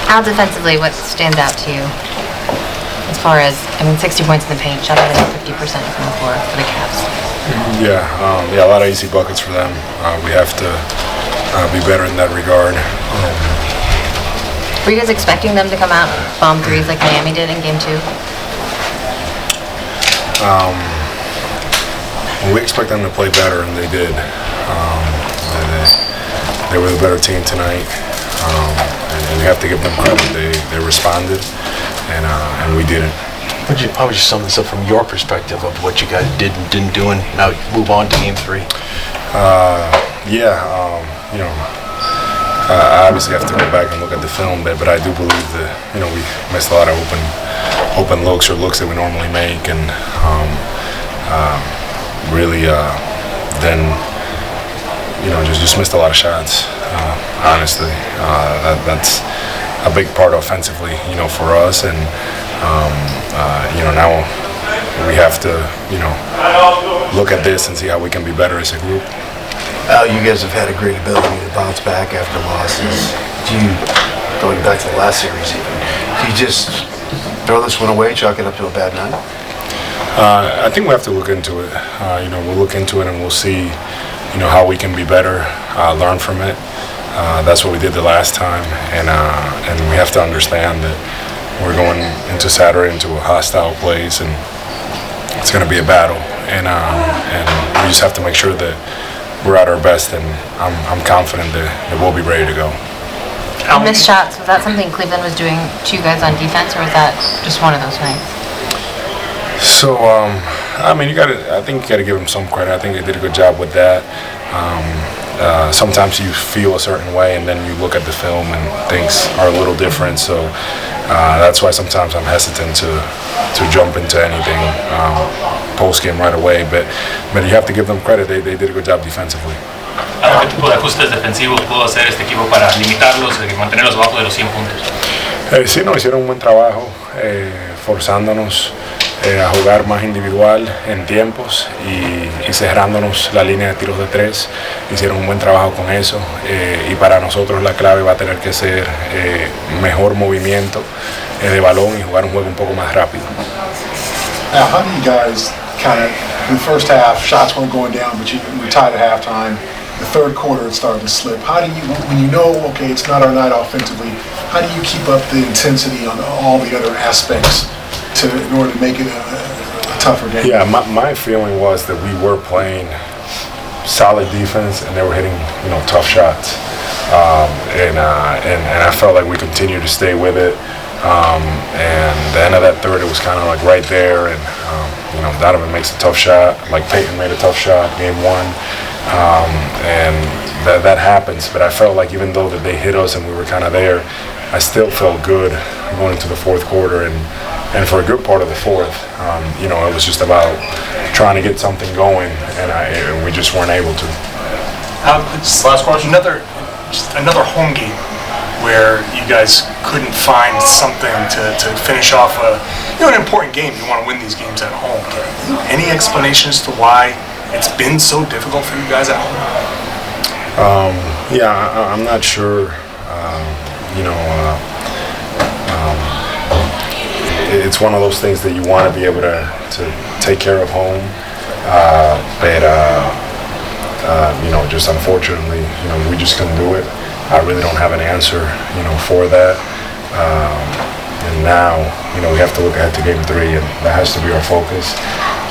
Al, defensively, what stands out to you as far as, 60 points in the paint, shot at 50% from the floor for the Cavs? Yeah, a lot of easy buckets for them. We have to be better in that regard. Were you guys expecting them to come out and bomb threes like Miami did in Game 2? We expect them to play better, and they did. They were the better team tonight, and we have to give them credit. They responded, and we didn't. How would you sum this up from your perspective of what you guys did and didn't do, and now move on to Game 3? I obviously have to go back and look at the film, but I do believe that we missed a lot of open looks or looks that we normally make, and then just missed a lot of shots. Honestly, that's a big part offensively, for us, and now we have to look at this and see how we can be better as a group. Al, you guys have had a great ability to bounce back after losses. Going back to the last series even, do you just throw this one away, chalk it up to a bad night? I think we have to look into it. We'll look into it and we'll see, how we can be better, learn from it. That's what we did the last time, and we have to understand that we're going into Saturday into a hostile place, and it's going to be a battle, and we just have to make sure that we're at our best, and I'm confident that we'll be ready to go. Missed shots, was that something Cleveland was doing to you guys on defense, or was that just one of those nights? So, I think you gotta give them some credit. I think they did a good job with that. Sometimes you feel a certain way, and then you look at the film and things are a little different. So that's why sometimes I'm hesitant to jump into anything post-game right away. But you have to give them credit. They did a good job defensively. ¿Qué tipo de ajustes defensivos pudo hacer este equipo para limitarlos y mantenerlos abajo de los 100 puntos? Sí, hicieron un buen trabajo forzándonos a jugar más individual en tiempos y cerrándonos la línea de tiros de tres. Hicieron un buen trabajo con eso, y para nosotros la clave va a tener que ser mejor movimiento de balón y jugar un juego un poco más rápido. Now, how do you guys kind of, in the first half, shots weren't going down, but you were tied at halftime. The third quarter, it started to slip. How do you, when you know, okay, it's not our night offensively, how do you keep up the intensity on all the other aspects in order to make it a tougher game? Yeah, my feeling was that we were playing solid defense and they were hitting, tough shots. And I felt like we continued to stay with it. And the end of that third, it was kind of like right there. And, Donovan makes a tough shot, like Peyton made a tough shot, game one. And that happens. But I felt like even though that they hit us and we were kind of there, I still felt good going into the fourth quarter. And for a good part of the fourth, it was just about trying to get something going, and we just weren't able to. Last question. Another home game where you guys couldn't find something to finish off an important game. You want to win these games at home. Any explanations to why it's been so difficult for you guys at home? I'm not sure. It's one of those things that you want to be able to take care of home, but just unfortunately, we just couldn't do it. I really don't have an answer, for that. And now, we have to look ahead to Game 3, and that has to be our focus.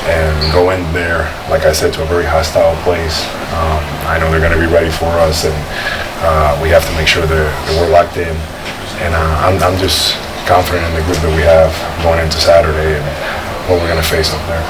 And go in there, like I said, to a very hostile place. I know they're going to be ready for us, and we have to make sure that we're locked in. And I'm just confident in the group that we have going into Saturday and what we're going to face up there.